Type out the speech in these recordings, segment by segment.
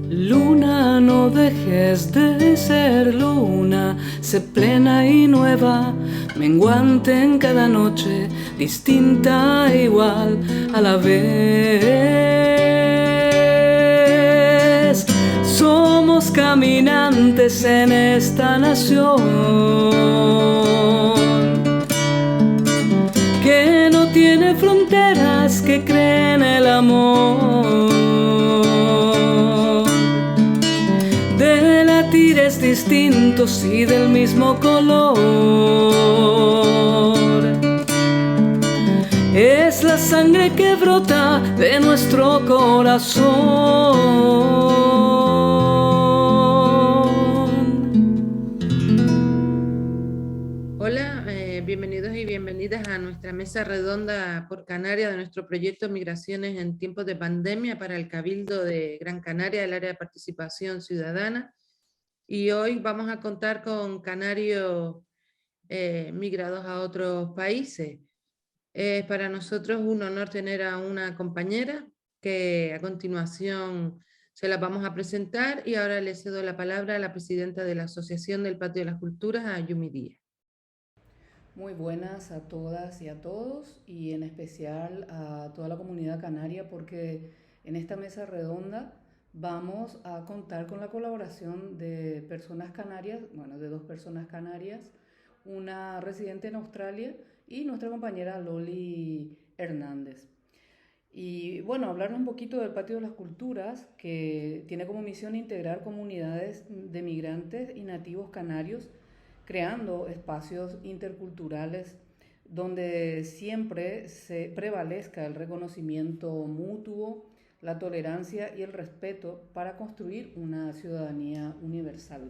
Luna, no dejes de ser luna, sé plena y nueva, menguante en cada noche, distinta e igual a la vez. Somos caminantes en esta nación que no tiene fronteras, que cree en el amor. De latires distintos y del mismo color. Es la sangre que brota de nuestro corazón. Hola, bienvenidos y bienvenidas a nuestra mesa redonda por Canarias de nuestro proyecto Migraciones en tiempos de pandemia para el Cabildo de Gran Canaria, el área de participación ciudadana. Y hoy vamos a contar con canarios migrados a otros países. Es para nosotros un honor tener a una compañera que a continuación se la vamos a presentar, y ahora le cedo la palabra a la presidenta de la Asociación del Patio de las Culturas, a Yumi Díaz. Muy buenas a todas y a todos, y en especial a toda la comunidad canaria, porque en esta mesa redonda vamos a contar con la colaboración de personas canarias, bueno, de dos personas canarias, una residente en Australia y nuestra compañera Loli Hernández. Y bueno, hablar un poquito del Patio de las Culturas, que tiene como misión integrar comunidades de migrantes y nativos canarios, creando espacios interculturales donde siempre se prevalezca el reconocimiento mutuo, la tolerancia y el respeto para construir una ciudadanía universal.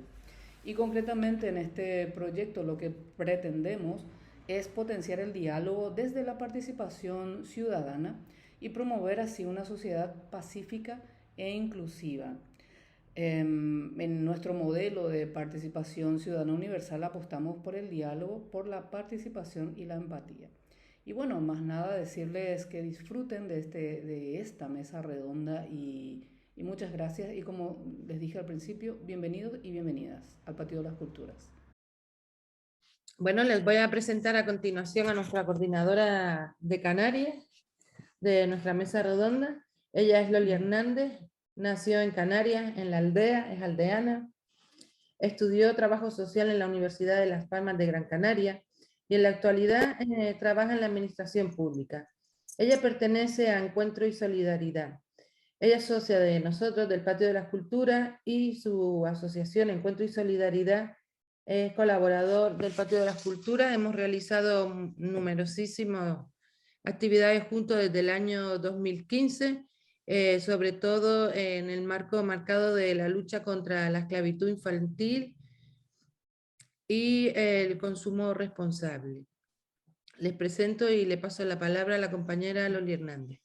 Y concretamente en este proyecto lo que pretendemos es potenciar el diálogo desde la participación ciudadana y promover así una sociedad pacífica e inclusiva. En nuestro modelo de participación ciudadana universal apostamos por el diálogo, por la participación y la empatía. Y bueno, más nada, decirles que disfruten de esta mesa redonda y muchas gracias. Y como les dije al principio, bienvenidos y bienvenidas al Patio de las Culturas. Bueno, les voy a presentar a continuación a nuestra coordinadora de Canarias, de nuestra mesa redonda. Ella es Loli Hernández, nació en Canarias, en La Aldea, es aldeana. Estudió trabajo social en la Universidad de Las Palmas de Gran Canaria y en la actualidad trabaja en la administración pública. Ella pertenece a Encuentro y Solidaridad. Ella es socia de nosotros, del Patio de las Culturas, y su asociación Encuentro y Solidaridad es colaborador del Patio de las Culturas. Hemos realizado numerosísimas actividades juntos desde el año 2015, sobre todo en el marco marcado de la lucha contra la esclavitud infantil y el consumo responsable. Les presento y le paso la palabra a la compañera Loli Hernández.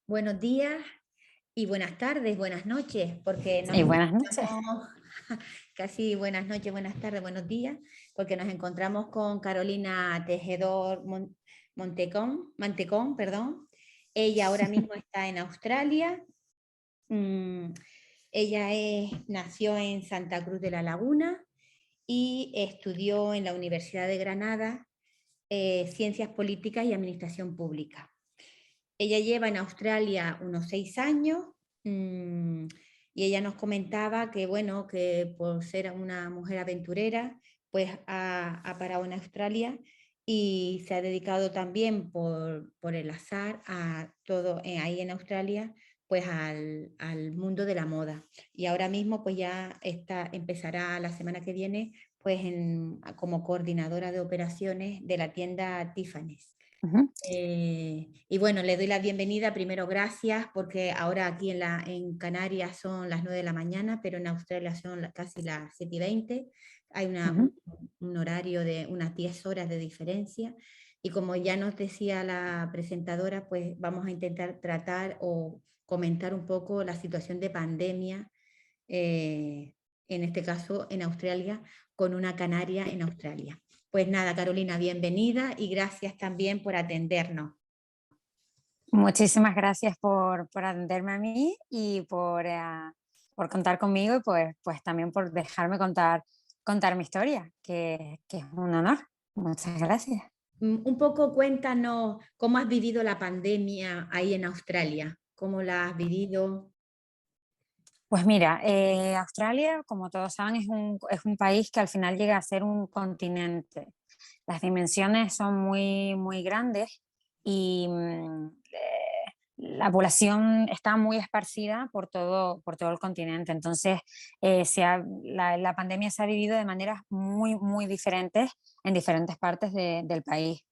Buenos días y buenas tardes, buenas noches, porque y buenas noches. Casi buenas noches, buenas tardes, buenos días, porque nos encontramos con Carolina Tejedor Mantecón, perdón. Ella ahora mismo está en Australia. Ella nació en Santa Cruz de la Laguna y estudió en la Universidad de Granada Ciencias Políticas y Administración Pública. Ella lleva en Australia unos 6 años y ella nos comentaba que, bueno, que por ser una mujer aventurera, pues ha parado en Australia y se ha dedicado también por el azar a todo ahí en Australia, pues al mundo de la moda. Y ahora mismo pues ya empezará la semana que viene pues como coordinadora de operaciones de la tienda Tiffany's. Y bueno, le doy la bienvenida. Primero, gracias, porque ahora aquí en Canarias son las 9 de la mañana, pero en Australia son casi las 7:20. Hay un horario de unas 10 horas de diferencia. Y como ya nos decía la presentadora, pues vamos a intentar tratar o comentar un poco la situación de pandemia en este caso en Australia, con una canaria en Australia. Pues nada, Carolina, bienvenida y gracias también por atendernos. Muchísimas gracias por atenderme a mí y por contar conmigo y pues también por dejarme contar mi historia, que es un honor. Muchas gracias. Un poco cuéntanos cómo has vivido la pandemia ahí en Australia, cómo la has vivido. Pues mira, Australia, como todos saben, es un país que al final llega a ser un continente. Las dimensiones son muy, muy grandes y la población está muy esparcida por todo el continente. Entonces, la pandemia se ha vivido de maneras muy, muy diferentes en diferentes partes del país.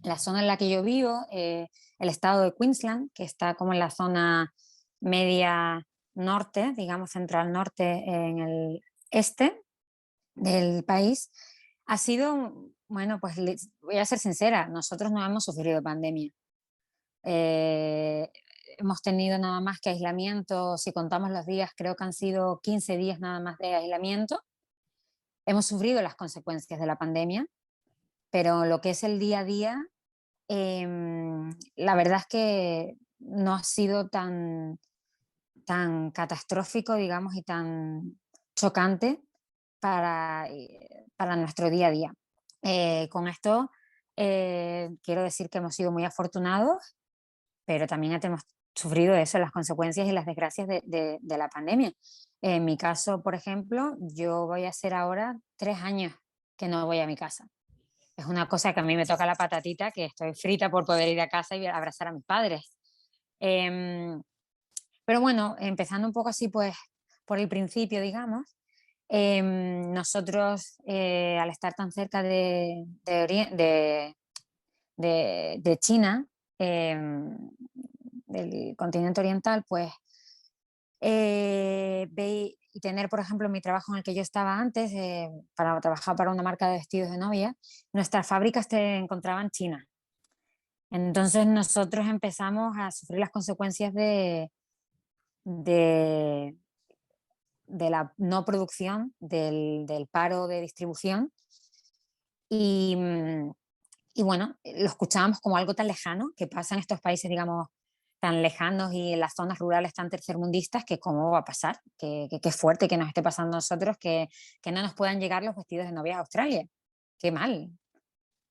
La zona en la que yo vivo, el estado de Queensland, que está como en la zona media norte, digamos central norte, en el este del país, ha sido, bueno, pues voy a ser sincera, nosotros no hemos sufrido pandemia. Hemos tenido nada más que aislamiento, si contamos los días, creo que han sido 15 días nada más de aislamiento. Hemos sufrido las consecuencias de la pandemia, pero lo que es el día a día, la verdad es que no ha sido tan catastrófico, digamos, y tan chocante para nuestro día a día. Con esto quiero decir que hemos sido muy afortunados, pero también hemos sufrido eso, las consecuencias y las desgracias de la pandemia. En mi caso, por ejemplo, yo voy a hacer ahora 3 años que no voy a mi casa. Es una cosa que a mí me toca la patatita, que estoy frita por poder ir a casa y abrazar a mis padres. Pero bueno, empezando un poco así, pues por el principio, digamos, nosotros, al estar tan cerca de China, del continente oriental, pues y tener, por ejemplo, mi trabajo en el que yo estaba antes, para trabajar para una marca de vestidos de novia, nuestras fábricas se encontraban en China. Entonces nosotros empezamos a sufrir las consecuencias de la no producción, del paro de distribución. Y bueno, lo escuchábamos como algo tan lejano que pasa en estos países, digamos, tan lejanos y en las zonas rurales tan tercermundistas, que cómo va a pasar, que fuerte que nos esté pasando a nosotros, que no nos puedan llegar los vestidos de novia a Australia. Qué mal.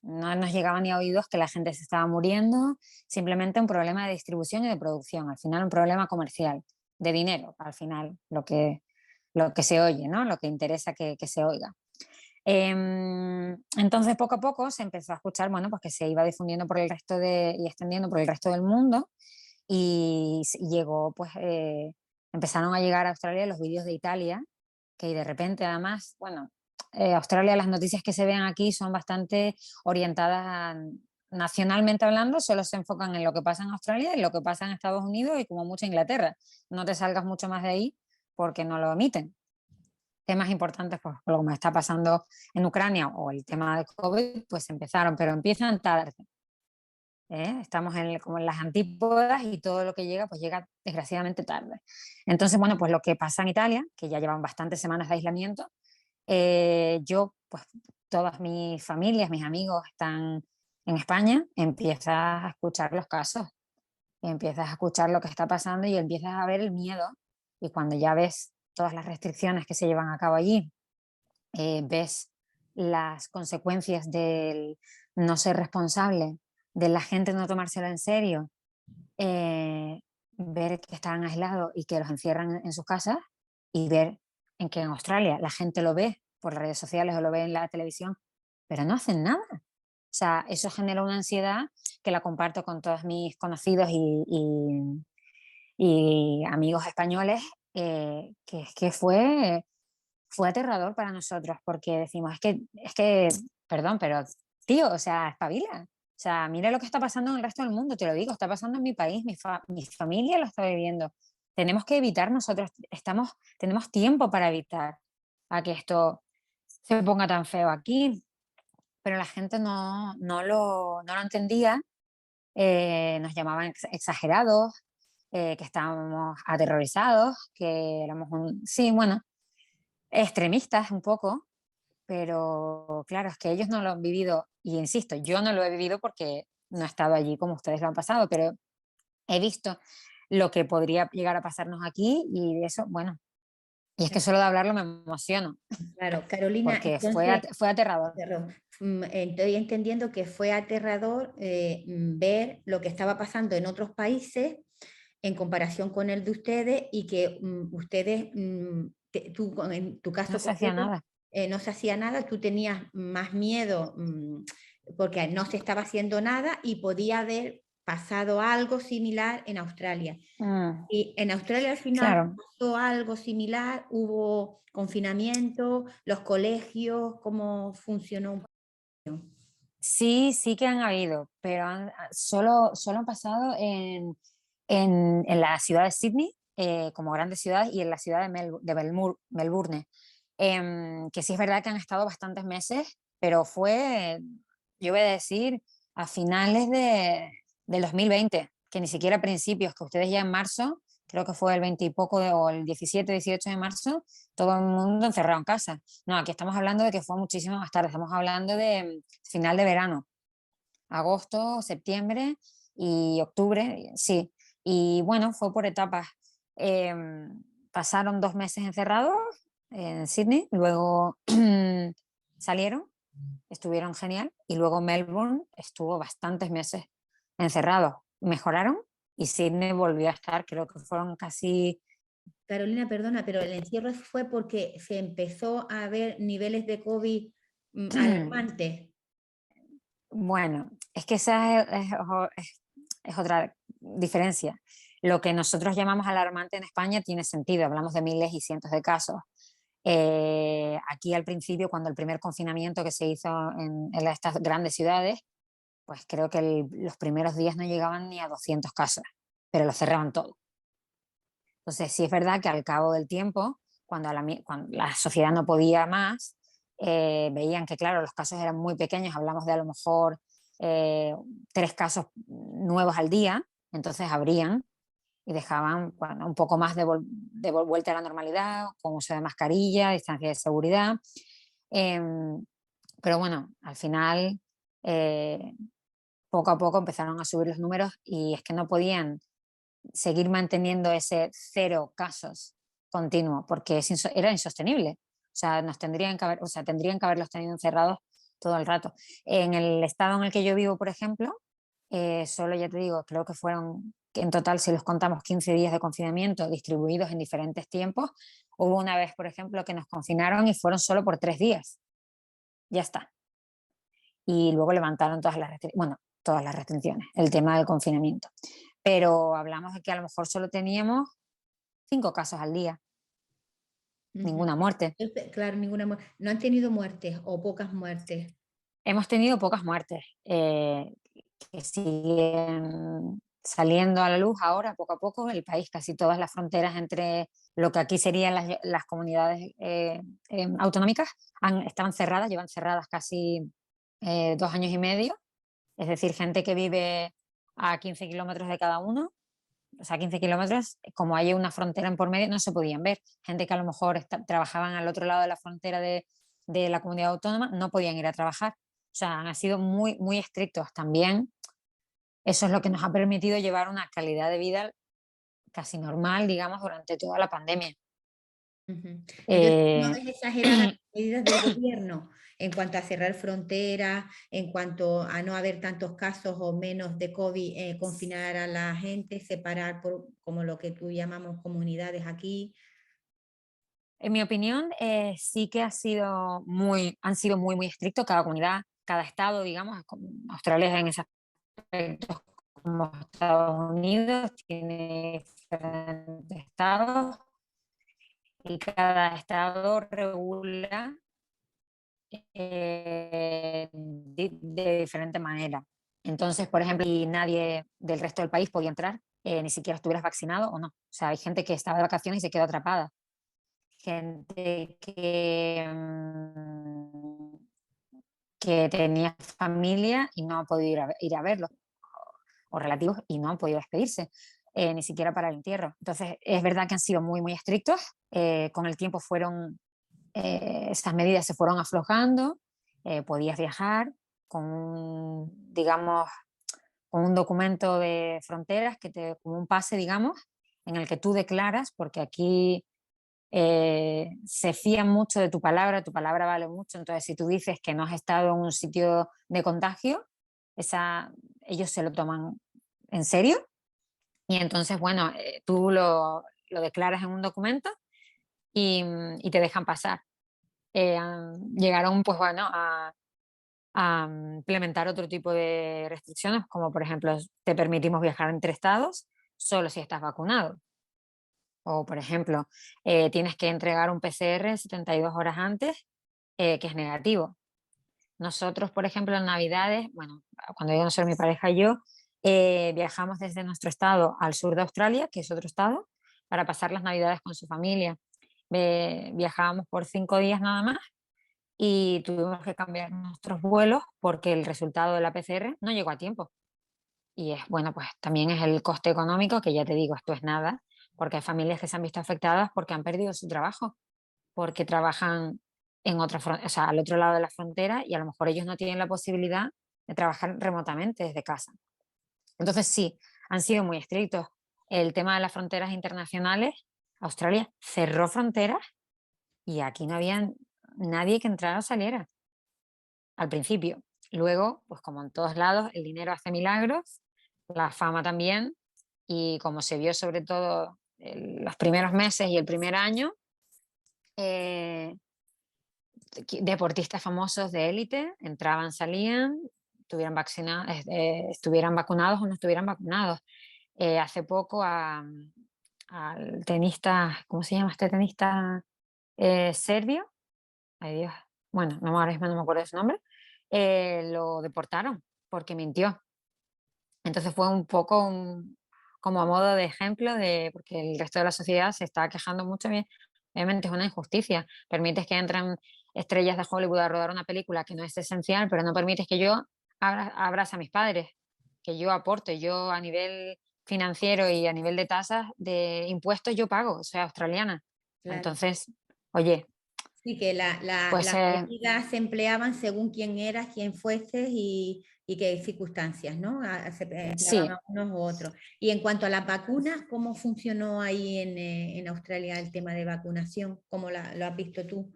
No nos llegaban ni a oídos que la gente se estaba muriendo, simplemente un problema de distribución y de producción, al final un problema comercial, de dinero, al final lo que se oye, ¿no? Lo que interesa que se oiga. Entonces poco a poco se empezó a escuchar, bueno, pues que se iba difundiendo por el resto y extendiendo por el resto del mundo, y llegó, pues empezaron a llegar a Australia los vídeos de Italia, que de repente además, bueno, Australia, las noticias que se ven aquí son bastante orientadas nacionalmente hablando, solo se enfocan en lo que pasa en Australia, en lo que pasa en Estados Unidos y como mucho Inglaterra. No te salgas mucho más de ahí porque no lo emiten. Temas importantes, pues lo que me está pasando en Ucrania o el tema de COVID, pues empezaron, pero empiezan tarde. Estamos como en las antípodas y todo lo que llega, pues llega desgraciadamente tarde. Entonces, bueno, pues lo que pasa en Italia, que ya llevan bastantes semanas de aislamiento, yo, pues todas mis familias, mis amigos están en España, empiezas a escuchar los casos, empiezas a escuchar lo que está pasando y empiezas a ver el miedo. Y cuando ya ves todas las restricciones que se llevan a cabo allí, ves las consecuencias del no ser responsable, de la gente no tomárselo en serio, ver que están aislados y que los encierran en sus casas, y ver en que en Australia la gente lo ve por las redes sociales o lo ve en la televisión, pero no hacen nada. O sea, eso genera una ansiedad que la comparto con todos mis conocidos y amigos españoles, que es que fue aterrador para nosotros, porque decimos, es que, perdón, pero tío, o sea, espabila. O sea, mira lo que está pasando en el resto del mundo, te lo digo, está pasando en mi país, mi familia lo está viviendo. Tenemos que evitar, nosotros tenemos tiempo para evitar a que esto se ponga tan feo aquí, pero la gente no lo entendía, nos llamaban exagerados, que estábamos aterrorizados, que éramos sí, bueno, extremistas un poco, pero claro, es que ellos no lo han vivido, y insisto, yo no lo he vivido porque no he estado allí como ustedes lo han pasado, pero he visto lo que podría llegar a pasarnos aquí y de eso, bueno, y es que solo de hablarlo me emociono, Claro, Carolina, porque entonces, fue aterrador. perdón, estoy entendiendo que fue aterrador ver lo que estaba pasando en otros países en comparación con el de ustedes y que ustedes, tú en tu No caso se hacía concreto, nada. no se hacía nada, tú tenías más miedo porque no se estaba haciendo nada y podía haber pasado algo similar en Australia. Mm, Y en Australia al final claro. pasó algo similar, hubo confinamiento, los colegios, ¿cómo funcionó? Sí, sí que han habido, pero solo han pasado en la ciudad de Sydney, como grandes ciudades, y en la ciudad Melbourne, que sí es verdad que han estado bastantes meses, pero fue, yo voy a decir, a finales del 2020, que ni siquiera a principios, que ustedes ya en marzo, creo que fue el 20 y poco, o el 17, 18 de marzo, todo el mundo encerrado en casa. No, aquí estamos hablando de que fue muchísimo más tarde, estamos hablando de final de verano, agosto, septiembre y octubre, sí. Y bueno, fue por etapas. Pasaron 2 meses encerrados en Sydney, luego salieron, estuvieron genial, y luego Melbourne estuvo bastantes meses encerrados. Mejoraron y Sydney volvió a estar, creo que fueron casi. Carolina, perdona, pero el encierro fue porque se empezó a ver niveles de COVID alarmantes. Bueno, es que esa es otra diferencia. Lo que nosotros llamamos alarmante en España tiene sentido, hablamos de miles y cientos de casos. Aquí al principio, cuando el primer confinamiento que se hizo en estas grandes ciudades, pues creo que los primeros días no llegaban ni a 200 casos, pero lo cerraban todo. Entonces, sí es verdad que al cabo del tiempo, cuando la sociedad no podía más, veían que, claro, los casos eran muy pequeños, hablamos de a lo mejor 3 casos nuevos al día, entonces abrían y dejaban, bueno, un poco más de vuelta a la normalidad, con uso de mascarilla, distancia de seguridad. Pero bueno, al final, eh, poco a poco empezaron a subir los números y es que no podían seguir manteniendo ese 0 casos continuo, porque era insostenible. O sea, tendrían que haberlos tenido encerrados todo el rato. En el estado en el que yo vivo, por ejemplo, solo, ya te digo, creo que fueron, que en total, si los contamos, 15 días de confinamiento distribuidos en diferentes tiempos. Hubo una vez, por ejemplo, que nos confinaron y fueron solo por 3 días. Ya está. Y luego levantaron todas las restricciones, el tema del confinamiento. Pero hablamos de que a lo mejor solo teníamos 5 casos al día, Ujú. ninguna muerte. Claro, ninguna muerte. No han tenido muertes o pocas muertes. Hemos tenido pocas muertes, que siguen saliendo a la luz ahora, poco a poco. El país, casi todas las fronteras entre lo que aquí serían las comunidades autonómicas, estaban cerradas, llevan cerradas casi 2 años y medio. Es decir, gente que vive a 15 kilómetros de cada uno, o sea, 15 kilómetros, como hay una frontera en por medio, no se podían ver. Gente que a lo mejor trabajaban al otro lado de la frontera de la comunidad autónoma, no podían ir a trabajar. O sea, han sido muy, muy estrictos también. Eso es lo que nos ha permitido llevar una calidad de vida casi normal, digamos, durante toda la pandemia. Ujú. Entonces, no Eh, es exagerada las medidas del gobierno en cuanto a cerrar fronteras, en cuanto a no haber tantos casos o menos de COVID, confinar a la gente, separar por, como lo que tú llamamos comunidades aquí. en mi opinión, sí que han sido muy, muy estrictos cada comunidad, cada estado, digamos. Australia en ese aspecto, como Estados Unidos, tiene diferentes estados y cada estado regula de diferente manera. Entonces, por ejemplo, y nadie del resto del país podía entrar, ni siquiera estuvieras vaccinado o no. O sea, hay gente que estaba de vacaciones y se quedó atrapada. Gente que tenía familia y no ha podido ir a verlos, o relativos, y no han podido despedirse, ni siquiera para el entierro. Entonces, es verdad que han sido muy, muy estrictos. Con el tiempo fueron estas medidas se fueron aflojando, podías viajar digamos, con un documento de fronteras, como un pase, digamos, en el que tú declaras, porque aquí se fían mucho de tu palabra vale mucho, entonces si tú dices que no has estado en un sitio de contagio, ellos se lo toman en serio y entonces, bueno, tú lo declaras en un documento y te dejan pasar. Llegaron, pues bueno, a implementar otro tipo de restricciones, como por ejemplo, te permitimos viajar entre estados solo si estás vacunado. O, por ejemplo, tienes que entregar un PCR 72 horas antes, que es negativo. Nosotros, por ejemplo, en Navidades, bueno, cuando yo no soy mi pareja y yo, viajamos desde nuestro estado al sur de Australia, que es otro estado, para pasar las Navidades con su familia. Viajábamos por 5 días nada más y tuvimos que cambiar nuestros vuelos porque el resultado de la PCR no llegó a tiempo. Y bueno, pues también es el coste económico, que ya te digo, esto es nada, porque hay familias que se han visto afectadas porque han perdido su trabajo, porque trabajan o sea, al otro lado de la frontera y a lo mejor ellos no tienen la posibilidad de trabajar remotamente desde casa. Entonces sí, han sido muy estrictos. El tema de las fronteras internacionales, Australia cerró fronteras y aquí no había nadie que entrara o saliera al principio. Luego, pues como en todos lados, el dinero hace milagros, la fama también, y como se vio sobre todo los primeros meses y el primer año, eh, deportistas famosos de élite entraban, salían, estuvieran vacunados o no estuvieran vacunados. Hace poco al tenista, ¿cómo se llama este tenista serbio? Ay Dios, bueno, no, ahora mismo no me acuerdo de su nombre, lo deportaron porque mintió. Entonces fue un poco como a modo de ejemplo, porque el resto de la sociedad se está quejando mucho. Obviamente es una injusticia. Permites que entren estrellas de Hollywood a rodar una película que no es esencial, pero no permites que yo abrace a mis padres, que yo aporte, yo a nivel financiero y a nivel de tasas de impuestos yo pago, soy australiana. Claro. Entonces, oye, Sí, que pues las medidas se empleaban según quién eras, quién fueses y qué circunstancias, ¿no? Se empleaban sí, a unos u otros. Y en cuanto a las vacunas, ¿cómo funcionó ahí en Australia el tema de vacunación? ¿Cómo lo has visto tú?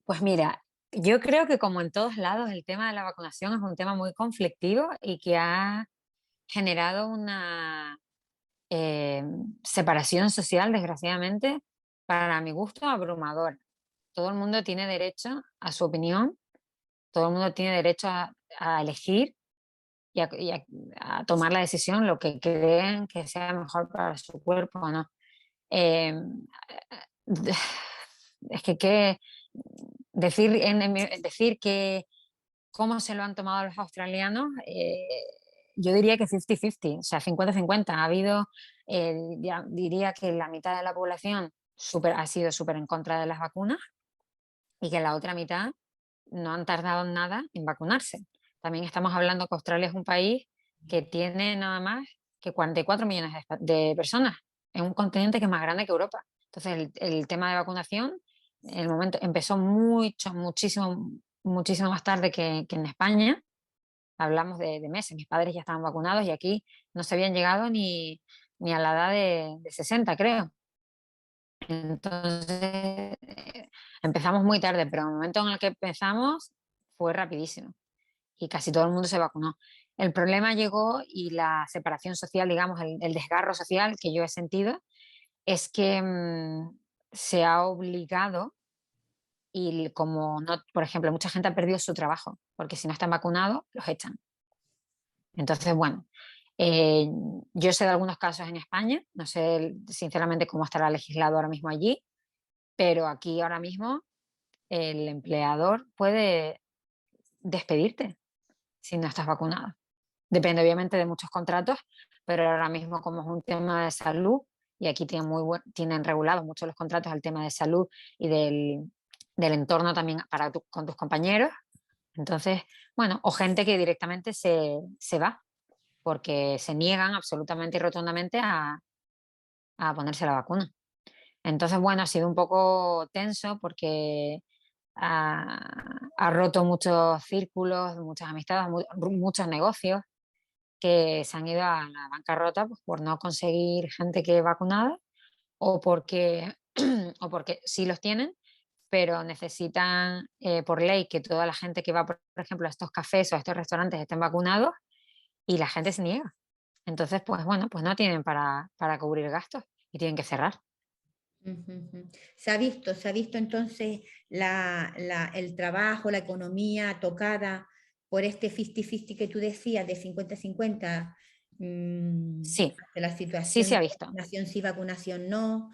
pues mira, yo creo que como en todos lados el tema de la vacunación es un tema muy conflictivo y que ha generado una eh, separación social, desgraciadamente, para mi gusto, abrumadora. Todo el mundo tiene derecho a su opinión, todo el mundo tiene derecho a elegir y a tomar la decisión, lo que creen que sea mejor para su cuerpo o no. Eh, es que decir que cómo se lo han tomado los australianos, yo diría que 50-50, o sea, 50-50. Ha habido, diría que la mitad de la población ha sido súper en contra de las vacunas y que la otra mitad no han tardado nada en vacunarse. También estamos hablando que Australia es un país que tiene nada más que 44 millones de personas en un continente que es más grande que Europa. Entonces, el tema de vacunación, el momento empezó muchísimo más tarde que en España. Hablamos de meses. Mis padres ya estaban vacunados y aquí no se habían llegado ni a la edad de 60, creo. Entonces, empezamos muy tarde, pero el momento en el que empezamos fue rapidísimo y casi todo el mundo se vacunó. El problema llegó y la separación social, digamos, el desgarro social que yo he sentido, es que se ha obligado y como no, por ejemplo, mucha gente ha perdido su trabajo porque si no están vacunados los echan. Entonces, bueno, eh, yo sé de algunos casos en España, no sé sinceramente cómo estará legislado ahora mismo allí, pero aquí ahora mismo el empleador puede despedirte si no estás vacunado. Depende obviamente de muchos contratos, pero ahora mismo como es un tema de salud y aquí tienen regulados mucho los contratos al tema de salud y del entorno también con tus compañeros. Entonces, bueno, o gente que directamente se va porque se niegan absolutamente y rotundamente a ponerse la vacuna. Entonces, bueno, ha sido un poco tenso porque ha roto muchos círculos, muchas amistades, muchos negocios que se han ido a la bancarrota, pues, por no conseguir gente que vacunada o porque, o porque sí los tienen, pero necesitan por ley que toda la gente que va, por ejemplo, a estos cafés o a estos restaurantes estén vacunados y la gente se niega. Entonces, pues bueno, pues no tienen para cubrir gastos y tienen que cerrar. Ujú, ujú. Se ha visto entonces el trabajo, la economía tocada por este 50-50 que tú decías, de 50-50, Sí, de la sí situación se de ha visto. vacunación sí, vacunación no.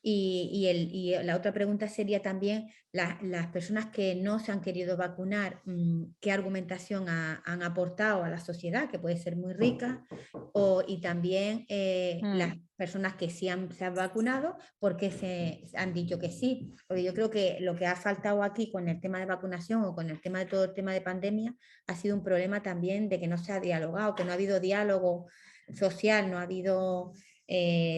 Y la otra pregunta sería también, las personas que no se han querido vacunar, ¿qué argumentación han aportado a la sociedad, que puede ser muy rica? Y también las Mm, personas que sí se han vacunado, ¿por qué se han dicho que sí? Porque yo creo que lo que ha faltado aquí con el tema de vacunación o con el tema de todo el tema de pandemia ha sido un problema también de que no se ha dialogado, que no ha habido diálogo social, no ha habido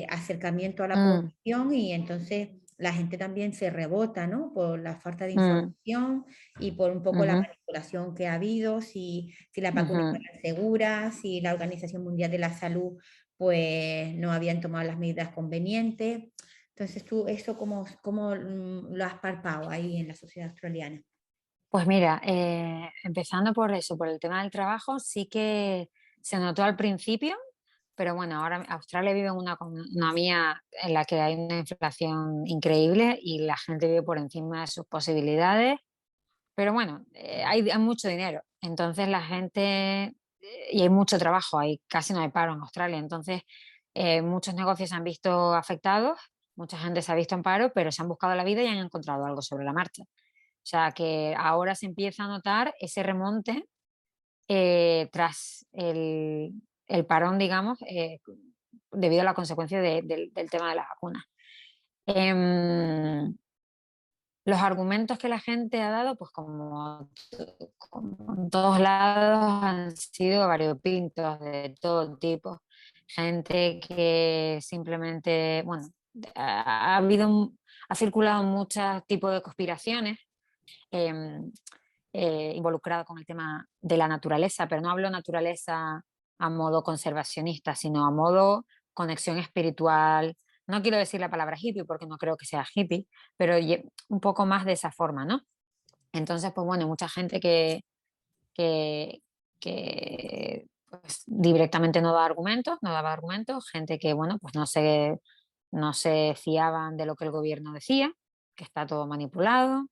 acercamiento a la mm, población, y entonces la gente también se rebota, ¿no? Por la falta de mm, información y por un poco la ujú, manipulación que ha habido, si las vacunas no ujú. eran seguras, si la Organización Mundial de la Salud pues no habían tomado las medidas convenientes. Entonces tú, ¿eso cómo lo has palpado ahí en la sociedad australiana? Pues mira, empezando por eso, por el tema del trabajo, sí que se notó al principio, pero bueno, ahora Australia vive en una economía en la que hay una inflación increíble y la gente vive por encima de sus posibilidades. Pero bueno, hay mucho dinero, entonces la gente, y hay mucho trabajo, casi no hay paro en Australia, entonces muchos negocios se han visto afectados, mucha gente se ha visto en paro, pero se han buscado la vida y han encontrado algo sobre la marcha. O sea que ahora se empieza a notar ese remonte tras el parón, digamos, debido a la consecuencia del tema de las vacunas. Em, los argumentos que la gente ha dado, pues como en todos lados, han sido variopintos de todo tipo. Gente que simplemente, bueno, ha circulado muchos tipos de conspiraciones em, involucradas con el tema de la naturaleza, pero no hablo naturaleza a modo conservacionista, sino a modo conexión espiritual. No quiero decir la palabra hippie porque no creo que sea hippie, pero un poco más de esa forma, ¿no? Entonces, pues bueno, mucha gente que, pues, directamente no daba argumentos, gente que, bueno, pues no se fiaban de lo que el gobierno decía, que está todo manipulado,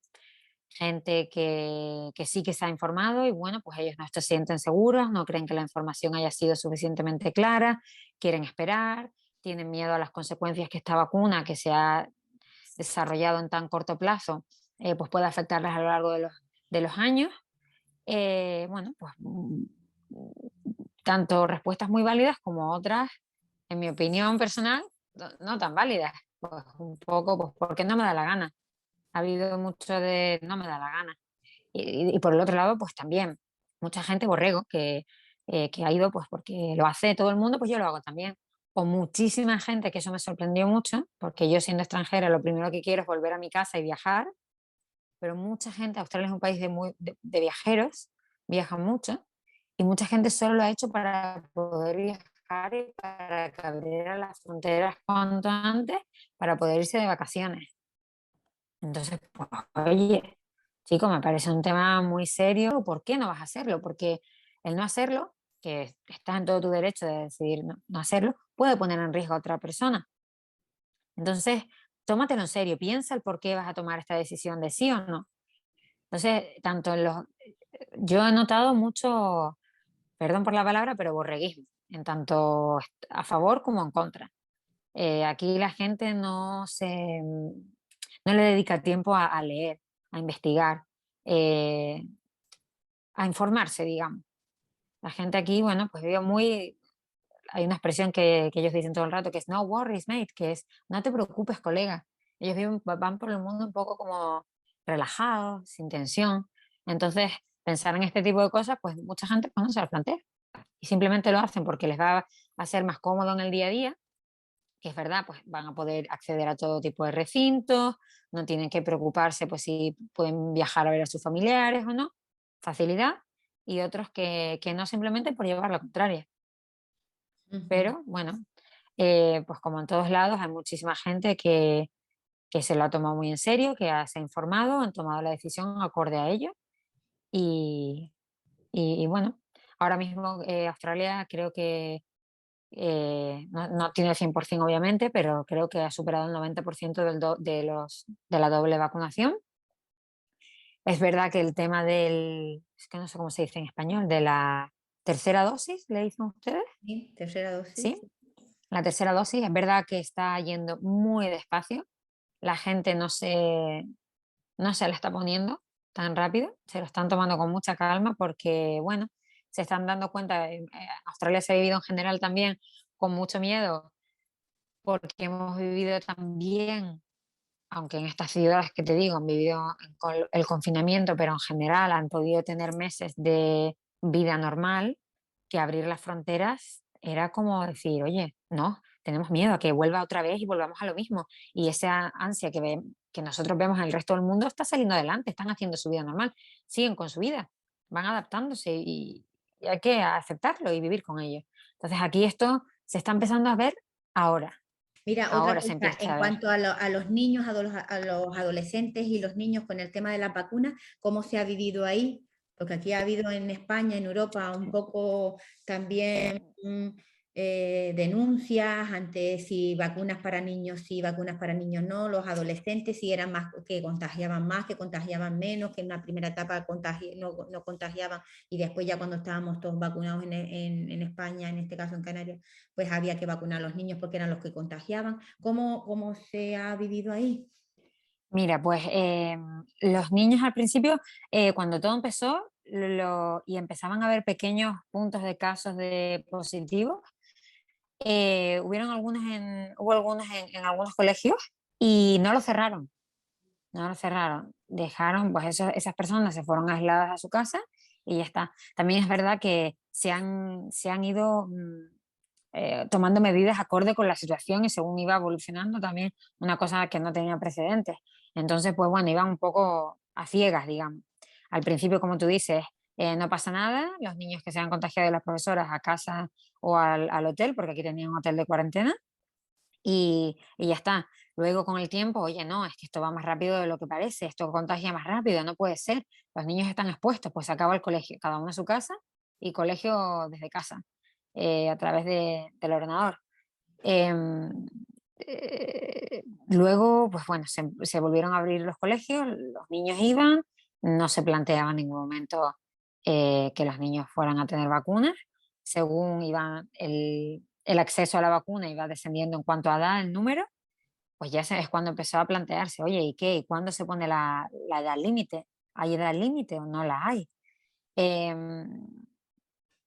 gente que sí que se ha informado y, bueno, pues ellos no se sienten seguros, no creen que la información haya sido suficientemente clara, quieren esperar, tienen miedo a las consecuencias que esta vacuna, que se ha desarrollado en tan corto plazo, pues puede afectarles a lo largo de los años. Bueno, pues tanto respuestas muy válidas como otras, en mi opinión personal, no tan válidas. Pues un poco, pues porque no me da la gana. Ha habido mucho de no me da la gana. Y por el otro lado, pues también mucha gente borrego que ha ido pues porque lo hace todo el mundo, pues yo lo hago también. O muchísima gente, que eso me sorprendió mucho, porque yo siendo extranjera lo primero que quiero es volver a mi casa y viajar, pero mucha gente, Australia es un país de viajeros, viajan mucho, y mucha gente solo lo ha hecho para poder viajar y para que abrieran las fronteras cuanto antes, para poder irse de vacaciones. Entonces, pues, oye, chico, me parece un tema muy serio. ¿Por qué no vas a hacerlo? Porque el no hacerlo, que estás en todo tu derecho de decidir no hacerlo, puede poner en riesgo a otra persona. Entonces, tómatelo en serio, piensa el por qué vas a tomar esta decisión de sí o no. Entonces, yo he notado mucho, perdón por la palabra, pero borreguismo, en tanto a favor como en contra. Aquí la gente no le dedica tiempo a leer, a investigar, eh, a informarse, digamos. La gente aquí, bueno, pues vive muy... Hay una expresión que ellos dicen todo el rato que es no worries, mate, que es no te preocupes, colega. Ellos van por el mundo un poco como relajados, sin tensión. Entonces, pensar en este tipo de cosas, pues mucha gente pues, no se lo plantea. Y simplemente lo hacen porque les va a ser más cómodo en el día a día que es verdad, pues van a poder acceder a todo tipo de recintos, no tienen que preocuparse pues si pueden viajar a ver a sus familiares o no, facilidad, y otros que no, simplemente por llevar la contraria. Ujú. Pero bueno, pues como en todos lados hay muchísima gente que se lo ha tomado muy en serio, se ha informado, han tomado la decisión acorde a ello y, y bueno, ahora mismo Australia creo que no tiene el 100% obviamente, pero creo que ha superado el 90% de la doble vacunación. Es verdad que el tema es que no sé cómo se dice en español, de la tercera dosis, ¿le dicen ustedes? Sí, tercera dosis. Sí, la tercera dosis, es verdad que está yendo muy despacio. La gente no se la está poniendo tan rápido, se lo están tomando con mucha calma porque, bueno, se están dando cuenta, Australia se ha vivido en general también con mucho miedo porque hemos vivido también, aunque en estas ciudades que te digo han vivido el confinamiento, pero en general han podido tener meses de vida normal, que abrir las fronteras era como decir, oye, no, tenemos miedo a que vuelva otra vez y volvamos a lo mismo. Y esa ansia que nosotros vemos en el resto del mundo está saliendo adelante, están haciendo su vida normal, siguen con su vida, van adaptándose y hay que aceptarlo y vivir con ello. Entonces aquí esto se está empezando a ver ahora. Mira, otra Ahora se cosa, empieza en a ver. cuanto a los niños, a los adolescentes y los niños con el tema de la vacuna, ¿cómo se ha vivido ahí? Porque aquí ha habido en España, en Europa, un poco también denuncias ante si vacunas para niños sí, vacunas para niños no, los adolescentes si eran más, que contagiaban menos, que en una primera etapa no contagiaban y después ya cuando estábamos todos vacunados en España, en este caso en Canarias, pues había que vacunar a los niños porque eran los que contagiaban. ¿Cómo se ha vivido ahí? Mira, pues los niños al principio, cuando todo empezó y empezaban a haber pequeños puntos de casos de positivos, hubo algunos en algunos colegios y no lo cerraron, no lo cerraron. Dejaron, pues esas personas se fueron aisladas a su casa y ya está. También es verdad que se han ido tomando medidas acorde con la situación y según iba evolucionando también una cosa que no tenía precedentes. Entonces, pues bueno, iban un poco a ciegas, digamos. Al principio, como tú dices, no pasa nada, los niños que se han contagiado de las profesoras a casa o al hotel, porque aquí tenían un hotel de cuarentena, y ya está. Luego con el tiempo, oye, no, es que esto va más rápido de lo que parece, esto contagia más rápido, no puede ser, los niños están expuestos, pues se acaba el colegio, cada uno a su casa y colegio desde casa, a través del ordenador. Em, Luego, pues bueno, se volvieron a abrir los colegios, los niños iban, no se planteaba en ningún momento que los niños fueran a tener vacunas, según iba el acceso a la vacuna iba descendiendo en cuanto a edad, el número, pues es cuando empezó a plantearse, oye, ¿y qué? ¿Y cuándo se pone la edad límite? ¿Hay edad límite o no la hay? Em,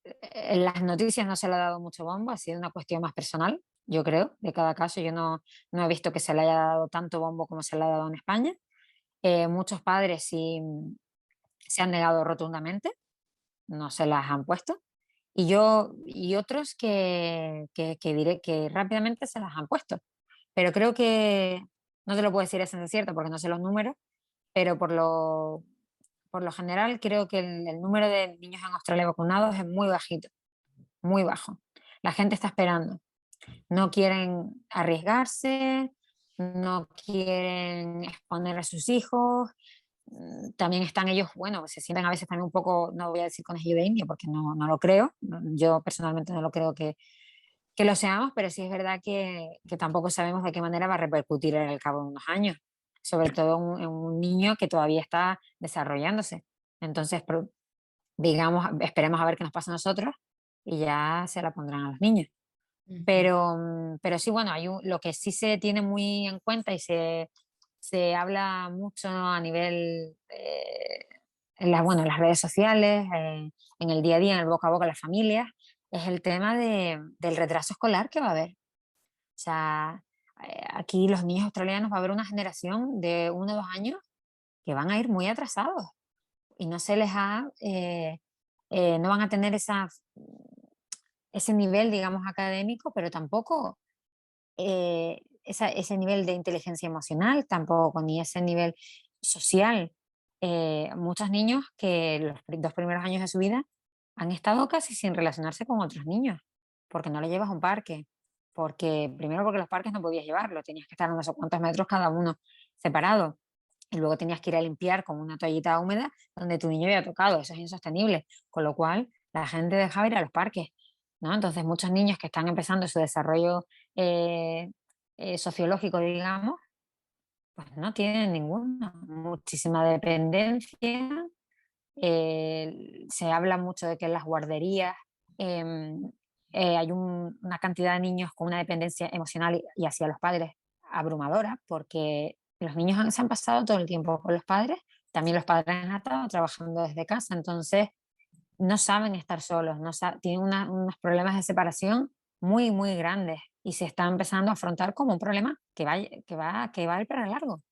en las noticias no se le ha dado mucho bombo, ha sido una cuestión más personal, yo creo, de cada caso. Yo no he visto que se le haya dado tanto bombo como se le ha dado en España. Muchos padres sí se han negado rotundamente, no se las han puesto. Y otros que diré que rápidamente se las han puesto. Pero creo que, no te lo puedo decir a ciencia cierta porque no sé los números, pero por lo general creo que el número de niños en Australia vacunados es muy bajito, muy bajo. La gente está esperando, no quieren arriesgarse, no quieren exponer a sus hijos. También están ellos, bueno, se sienten a veces también un poco, no voy a decir conejillo de India porque no lo creo, yo personalmente no lo creo que lo seamos, pero sí es verdad que tampoco sabemos de qué manera va a repercutir en el cabo de unos años, sobre todo en un niño que todavía está desarrollándose. Entonces, digamos, esperemos a ver qué nos pasa a nosotros y ya se la pondrán a los niños. Ujú. Pero sí, bueno, lo que sí se tiene muy en cuenta y se habla mucho a nivel, bueno, en las redes sociales, en el día a día, en el boca a boca, en las familias, es el tema del retraso escolar que va a haber. O sea, aquí los niños australianos va a haber una generación de 1 o 2 años que van a ir muy atrasados y no van a tener ese nivel, digamos, académico, pero tampoco ese nivel de inteligencia emocional tampoco, ni ese nivel social. Muchos niños que los 2 primeros años de su vida han estado casi sin relacionarse con otros niños, porque no le llevas a un parque, primero porque los parques no podías llevarlo, tenías que estar a no sé cuántos metros cada uno separado, y luego tenías que ir a limpiar con una toallita húmeda donde tu niño había tocado, eso es insostenible, con lo cual la gente dejaba ir a los parques, ¿no? Entonces muchos niños que están empezando su desarrollo eh, sociológico, digamos, pues no tienen ninguna, muchísima dependencia. Se habla mucho de que en las guarderías em, hay una cantidad de niños con una dependencia emocional y hacia los padres abrumadora, porque los niños se han pasado todo el tiempo con los padres, también los padres han estado trabajando desde casa, entonces no saben estar solos, tienen unos problemas de separación muy, muy grandes y se está empezando a afrontar como un problema que va a ir para largo.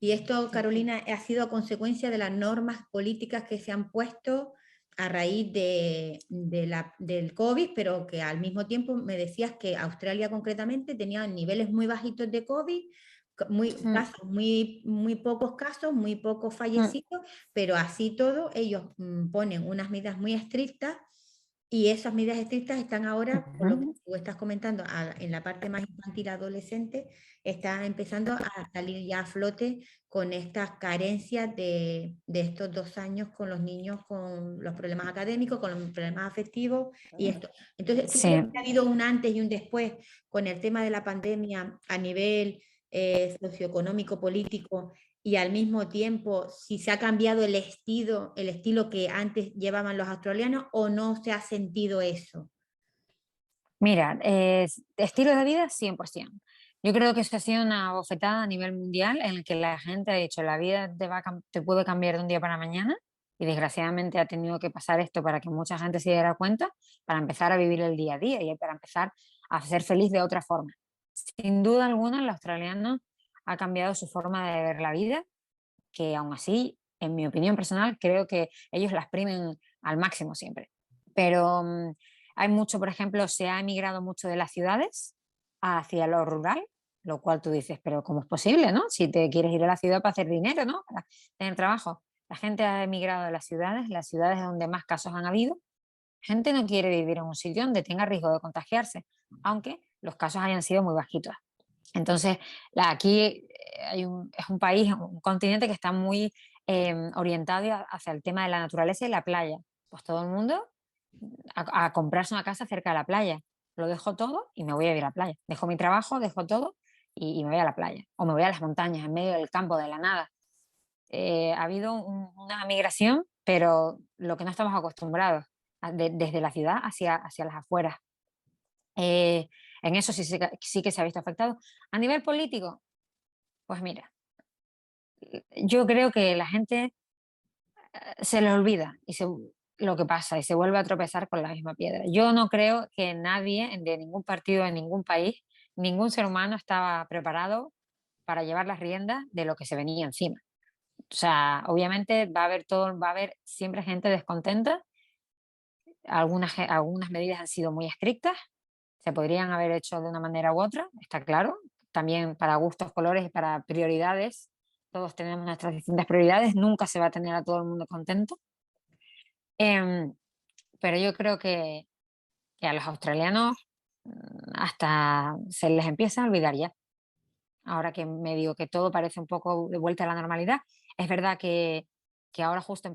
Y esto, Carolina, ha sido a consecuencia de las normas políticas que se han puesto a raíz del COVID, pero que al mismo tiempo me decías que Australia concretamente tenía niveles muy bajitos de COVID, muy pocos casos, muy pocos fallecidos, pero así todo ellos ponen unas medidas muy estrictas y esas medidas estrictas están ahora, por lo que tú estás comentando, en la parte más infantil adolescente, está empezando a salir ya a flote con estas carencias de estos 2 años con los niños, con los problemas académicos, con los problemas afectivos y esto. Entonces, ¿tú crees que ha habido un antes y un después con el tema de la pandemia a nivel socioeconómico, político, y al mismo tiempo si se ha cambiado el estilo que antes llevaban los australianos o no se ha sentido eso? Mira, estilo de vida 100%. Yo creo que eso ha sido una bofetada a nivel mundial en el que la gente ha dicho la vida te puede cambiar de un día para mañana y desgraciadamente ha tenido que pasar esto para que mucha gente se diera cuenta, para empezar a vivir el día a día y para empezar a ser feliz de otra forma. Sin duda alguna, el australiano ha cambiado su forma de ver la vida, que aún así, en mi opinión personal, creo que ellos la exprimen al máximo siempre. Pero hay mucho, por ejemplo, se ha emigrado mucho de las ciudades hacia lo rural, lo cual tú dices, pero ¿cómo es posible, no? Si te quieres ir a la ciudad para hacer dinero, ¿no? Para tener trabajo. La gente ha emigrado de las ciudades donde más casos han habido. Gente no quiere vivir en un sitio donde tenga riesgo de contagiarse, aunque los casos hayan sido muy bajitos. Entonces, aquí es un país, un continente que está muy orientado hacia el tema de la naturaleza y la playa. Pues todo el mundo a comprarse una casa cerca de la playa. Lo dejo todo y me voy a vivir a la playa. Dejo mi trabajo, dejo todo y me voy a la playa. O me voy a las montañas, en medio del campo, de la nada. Ha habido una migración, pero lo que no estamos acostumbrados, desde la ciudad hacia las afueras. En eso sí que se ha visto afectado. A nivel político, pues mira, yo creo que la gente se le olvida lo que pasa y se vuelve a tropezar con la misma piedra. Yo no creo que nadie de ningún partido, de ningún país, ningún ser humano estaba preparado para llevar las riendas de lo que se venía encima. O sea, obviamente va a haber siempre gente descontenta. Algunas medidas han sido muy estrictas, se podrían haber hecho de una manera u otra, está claro. También para gustos, colores y para prioridades. Todos tenemos nuestras distintas prioridades, nunca se va a tener a todo el mundo contento. Pero yo creo que a los australianos hasta se les empieza a olvidar ya. Ahora que me digo que todo parece un poco de vuelta a la normalidad, es verdad que ahora justo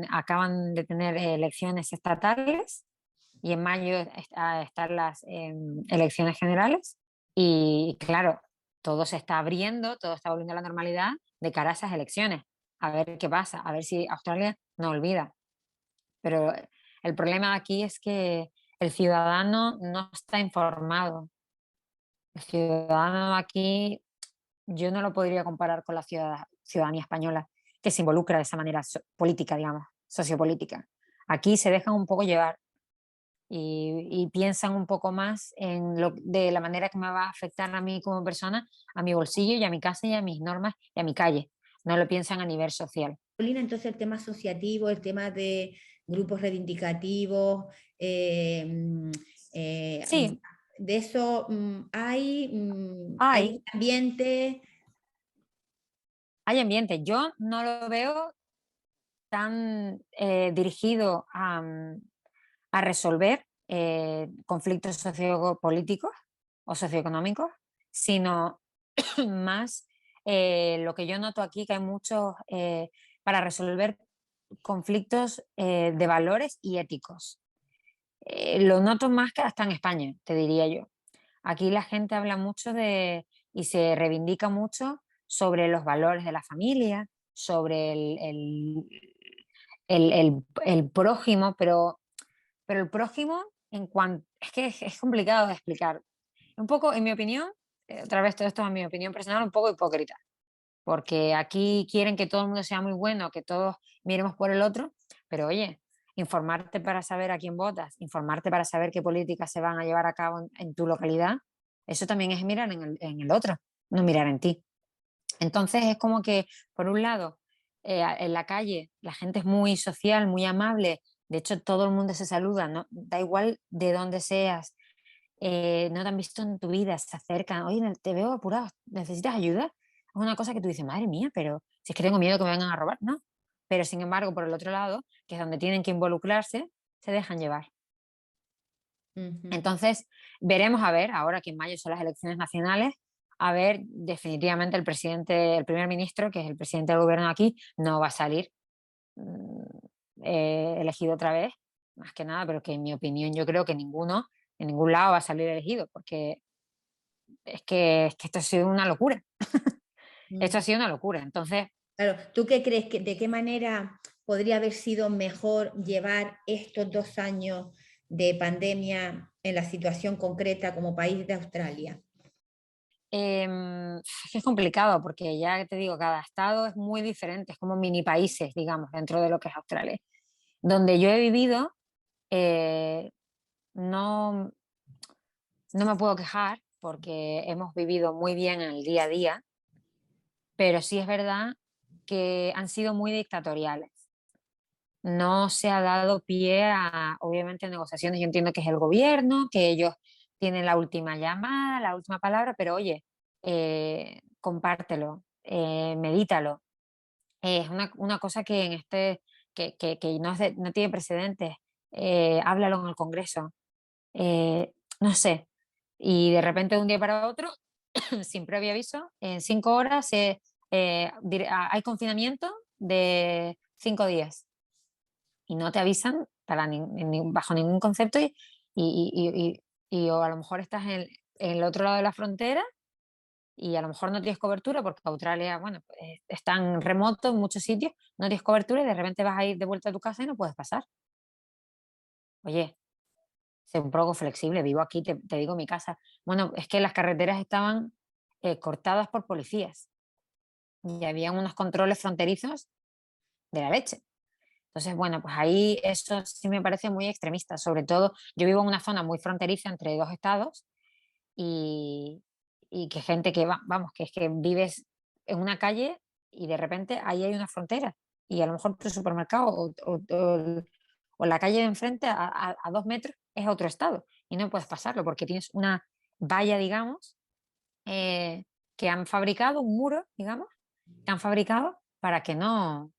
acaban de tener elecciones estatales y en mayo están las elecciones generales y claro, todo se está abriendo, todo está volviendo a la normalidad de cara a esas elecciones. A ver qué pasa, a ver si Australia no olvida. Pero el problema aquí es que el ciudadano no está informado. El ciudadano aquí yo no lo podría comparar con la ciudadanía española que se involucra de esa manera política, digamos, sociopolítica. Aquí se dejan un poco llevar y piensan un poco más de la manera que me va a afectar a mí como persona, a mi bolsillo y a mi casa y a mis normas y a mi calle. No lo piensan a nivel social. Paulina, entonces el tema asociativo, el tema de grupos reivindicativos, Sí. de eso hay Hay ambiente. Hay ambiente. Yo no lo veo tan dirigido a resolver conflictos sociopolíticos o socioeconómicos, sino más lo que yo noto aquí, que hay muchos para resolver conflictos de valores y éticos. Lo noto más que hasta en España, te diría yo. Aquí la gente habla mucho y se reivindica mucho sobre los valores de la familia, sobre el prójimo, pero el prójimo en cuanto... Es que es complicado de explicar. Un poco, en mi opinión, otra vez todo esto es mi opinión personal, un poco hipócrita, porque aquí quieren que todo el mundo sea muy bueno, que todos miremos por el otro, pero oye, informarte para saber a quién votas, informarte para saber qué políticas se van a llevar a cabo en tu localidad, eso también es mirar en el otro, no mirar en ti. Entonces es como que, por un lado, en la calle la gente es muy social, muy amable, de hecho todo el mundo se saluda, ¿no? Da igual de dónde seas, no te han visto en tu vida, se acercan, oye, te veo apurado, ¿necesitas ayuda? Es una cosa que tú dices, madre mía, pero si es que tengo miedo que me vengan a robar, ¿no? Pero sin embargo, por el otro lado, que es donde tienen que involucrarse, se dejan llevar. Ujú. Entonces, veremos a ver, ahora que en mayo son las elecciones nacionales, a ver, definitivamente el presidente, el primer ministro, que es el presidente del gobierno aquí, no va a salir mm, elegido otra vez, más que nada, pero que en mi opinión yo creo que ninguno, en ningún lado va a salir elegido, porque es que esto ha sido una locura. Esto ha Mm. sido una locura. Entonces, Claro, ¿tú qué crees que de qué manera podría haber sido mejor llevar estos 2 años de pandemia en la situación concreta como país de Australia? es complicado porque ya te digo, cada estado es muy diferente, es como mini países, digamos, dentro de lo que es Australia. Donde yo he vivido, eh, no, no me puedo quejar porque hemos vivido muy bien el día a día, pero sí es verdad que han sido muy dictatoriales. No se ha dado pie a, obviamente, negociaciones. Yo entiendo que es el gobierno, que ellos tienen la última llamada, la última palabra, pero oye, compártelo, medítalo. Es una cosa que en que no, no tiene precedentes. Háblalo en el Congreso. No sé. Y de repente, de un día para otro, sin previo aviso, en 5 horas hay confinamiento de 5 días y no te avisan bajo ningún concepto o a lo mejor estás en el otro lado de la frontera y a lo mejor no tienes cobertura porque Australia, bueno, pues, es tan remoto en muchos sitios, no tienes cobertura y de repente vas a ir de vuelta a tu casa y no puedes pasar. Oye, sé un poco flexible, vivo aquí, te digo mi casa. Bueno, es que las carreteras estaban cortadas por policías y habían unos controles fronterizos de la leche. Entonces, bueno, pues ahí eso sí me parece muy extremista. Sobre todo, yo vivo en una zona muy fronteriza entre dos estados y, y que gente que va, vamos, que es que vives en una calle y de repente ahí hay una frontera y a lo mejor tu supermercado o la calle de enfrente a 2 metros es otro estado y no puedes pasarlo porque tienes una valla, digamos, eh, que han fabricado, un muro, digamos, que han fabricado para que no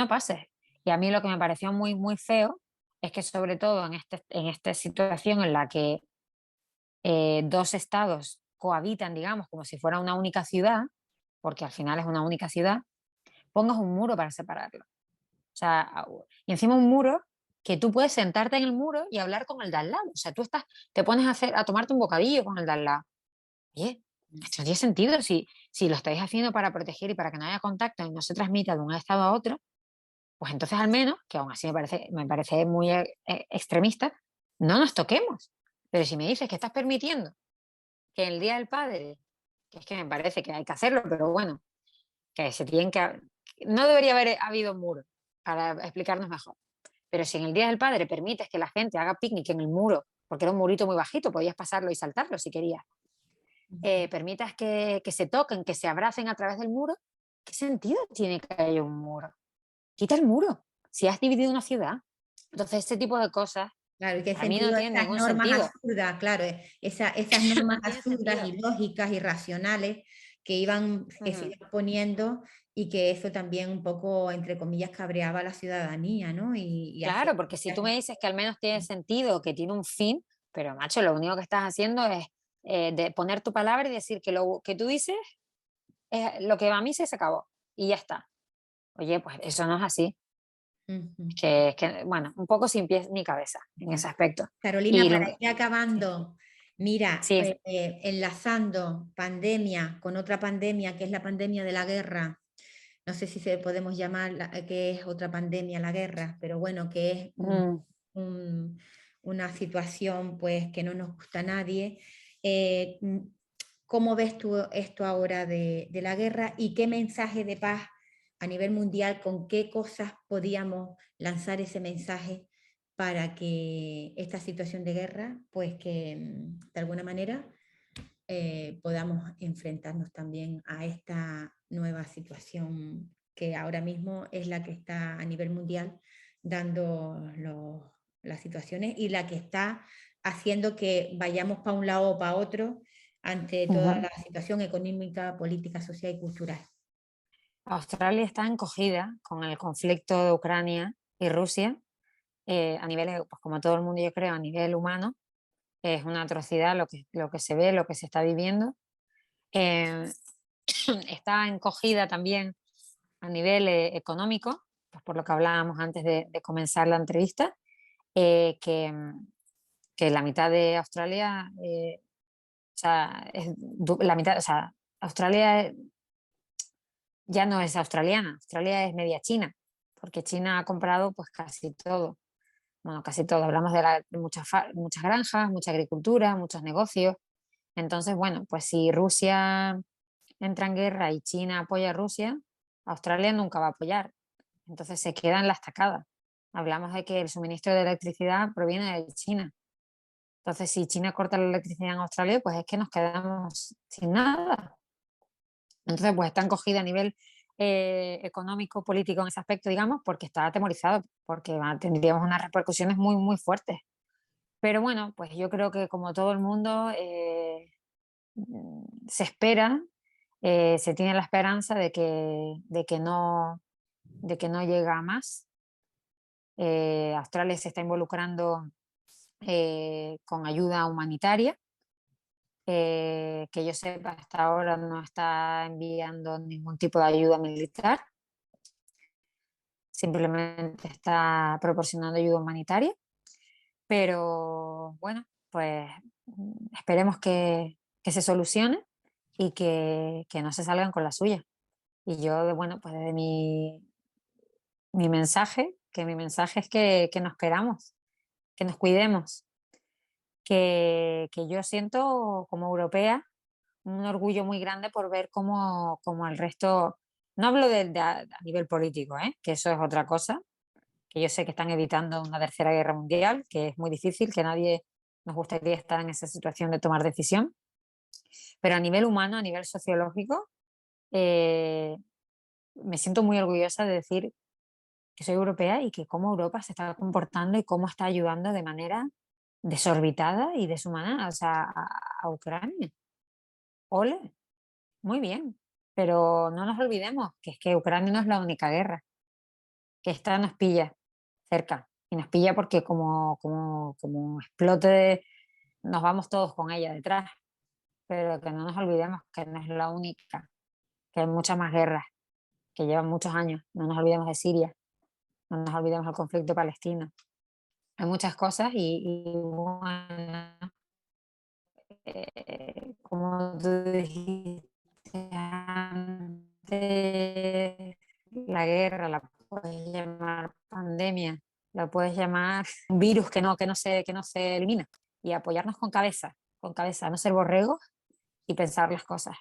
pases. Y a mí lo que me pareció muy, muy feo es que sobre todo en esta situación en la que dos estados cohabitan, digamos, como si fuera una única ciudad, porque al final es una única ciudad, pongas un muro para separarlo. O sea, y encima un muro que tú puedes sentarte en el muro y hablar con el de al lado. O sea, te pones a tomarte un bocadillo con el de al lado. Oye, esto no tiene sentido. Si lo estáis haciendo para proteger y para que no haya contacto y no se transmita de un estado a otro, pues entonces al menos, que aún así me parece muy extremista, no nos toquemos. Pero si me dices que estás permitiendo que el Día del Padre, que es que me parece que hay que hacerlo, pero bueno, que se tienen que... No debería haber habido muro, para explicarnos mejor. Pero si en el Día del Padre permites que la gente haga picnic en el muro, porque era un murito muy bajito, podías pasarlo y saltarlo si querías, permitas que se toquen, que se abracen a través del muro, ¿qué sentido tiene que haya un muro? Quita el muro, si has dividido una ciudad. Entonces, este tipo de cosas Claro, ¿y qué A mí no sentido tiene esas ningún normas sentido. absurdas? Claro, esas normas No tiene absurdas, sentido. ilógicas, irracionales que se Ujú. iban poniendo y que eso también un poco, entre comillas, cabreaba a la ciudadanía, ¿no? Y hacía Claro, porque si tú me dices que al menos tiene sentido, que tiene un fin, pero macho, lo único que estás haciendo es de poner tu palabra y decir que lo que tú dices es lo que a mí se acabó y ya está. Oye, pues eso no es así. Ujú. Bueno, un poco sin pies ni cabeza en ese aspecto. Carolina, Y para lo- ir acabando, mira, sí, enlazando pandemia con otra pandemia, que es la pandemia de la guerra, no sé si se podemos llamar que es otra pandemia la guerra, pero bueno, que es mm, un- una situación pues que no nos gusta a nadie. ¿Cómo ves tú esto ahora de la guerra y qué mensaje de paz a nivel mundial, con qué cosas podíamos lanzar ese mensaje para que esta situación de guerra, pues que de alguna manera podamos enfrentarnos también a esta nueva situación que ahora mismo es la que está a nivel mundial dando las situaciones y la que está haciendo que vayamos para un lado o para otro ante toda ujú. la situación económica, política, social y cultural. Australia está encogida con el conflicto de Ucrania y Rusia a nivel, pues como todo el mundo yo creo, a nivel humano. Es una atrocidad lo que se ve, lo que se está viviendo. Eh, Está encogida también a nivel económico, pues por lo que hablábamos antes de comenzar la entrevista, eh, que, mm, que la mitad de Australia, o sea, la mitad, o sea, Australia ya no es australiana, Australia es media China, porque China ha comprado pues casi todo. Bueno, casi todo. Hablamos de muchas granjas, mucha agricultura, muchos negocios. Entonces, bueno, pues si Rusia entra en guerra y China apoya a Rusia, Australia nunca va a apoyar. Entonces se queda en la estacada. Hablamos de que el suministro de electricidad proviene de China. Entonces, si China corta la electricidad en Australia, pues es que nos quedamos sin nada. Entonces, pues está encogida a nivel económico, político en ese aspecto, digamos, porque está atemorizado, porque tendríamos unas repercusiones muy, muy fuertes. Pero bueno, pues yo creo que como todo el mundo se espera, se tiene la esperanza de que no llega a más. Australia se está involucrando con ayuda humanitaria. Que yo sepa, hasta ahora no está enviando ningún tipo de ayuda militar, simplemente está proporcionando ayuda humanitaria. Pero bueno, pues esperemos que se solucione y que no se salgan con la suya. Y yo, bueno, pues desde mi mensaje, que mi mensaje es que nos queramos, que nos cuidemos, que yo siento como europea un orgullo muy grande por ver cómo el resto, no hablo a nivel político, que eso es otra cosa, que yo sé que están evitando una tercera guerra mundial, que es muy difícil, que nadie nos gustaría estar en esa situación de tomar decisión, pero a nivel humano, a nivel sociológico, eh, me siento muy orgullosa de decir que soy europea y que cómo Europa se está comportando y cómo está ayudando de manera desorbitada y deshumana, o sea, a Ucrania. Ole, muy bien. Pero no nos olvidemos que es que Ucrania no es la única guerra, que esta nos pilla cerca. Y nos pilla porque como explote, nos vamos todos con ella detrás. Pero que no nos olvidemos que no es la única, que hay muchas más guerras que llevan muchos años. No nos olvidemos de Siria, no nos olvidemos del conflicto palestino. Hay muchas cosas y bueno, como tú dijiste antes, la guerra la puedes llamar pandemia, la puedes llamar un virus que no se elimina y apoyarnos con cabeza, no ser borregos y pensar las cosas.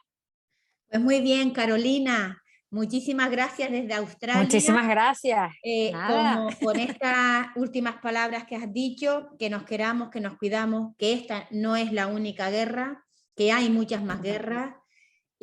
Pues muy bien, Carolina, muchísimas gracias desde Australia. Muchísimas gracias. Nada, Con estas últimas palabras que has dicho, que nos queramos, que nos cuidamos, que esta no es la única guerra, que hay muchas más guerras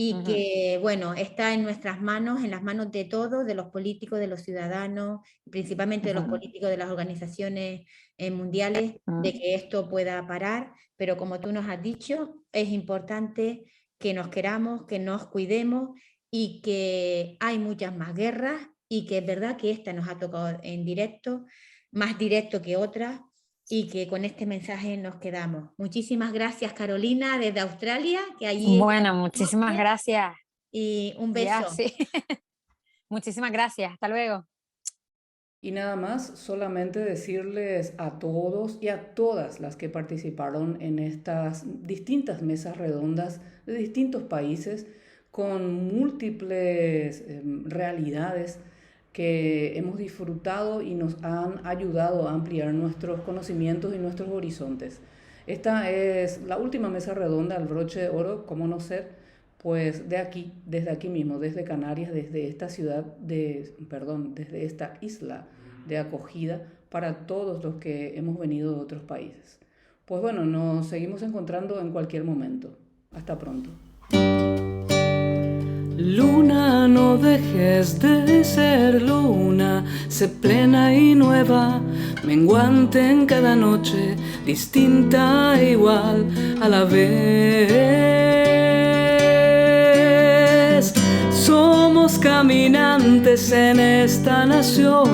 y que, bueno, está en nuestras manos, en las manos de todos, de los políticos, de los ciudadanos, principalmente de los políticos de las organizaciones mundiales, de que esto pueda parar, pero como tú nos has dicho, es importante que nos queramos, que nos cuidemos y que hay muchas más guerras y que es verdad que esta nos ha tocado en directo, más directo que otras, y que con este mensaje nos quedamos. Muchísimas gracias, Carolina, desde Australia, que allí... Bueno, muchísimas gracias. Y un beso. Ya, sí. Muchísimas gracias. Hasta luego. Y nada más, solamente decirles a todos y a todas las que participaron en estas distintas mesas redondas de distintos países con múltiples realidades que hemos disfrutado y nos han ayudado a ampliar nuestros conocimientos y nuestros horizontes. Esta es la última mesa redonda, el broche de oro, cómo no ser, pues desde aquí mismo, desde Canarias, desde esta desde esta isla de acogida para todos los que hemos venido de otros países. Pues bueno, nos seguimos encontrando en cualquier momento. Hasta pronto. Luna, no dejes de ser luna, sé plena y nueva, menguante en cada noche, distinta e igual a la vez. Somos caminantes en esta nación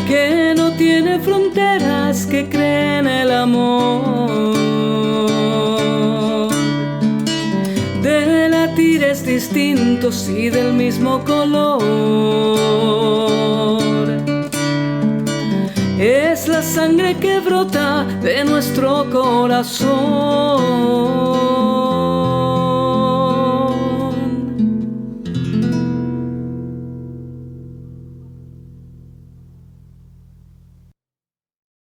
que no tiene fronteras, que cree en el amor. De latires distintos y del mismo color. Es la sangre que brota de nuestro corazón.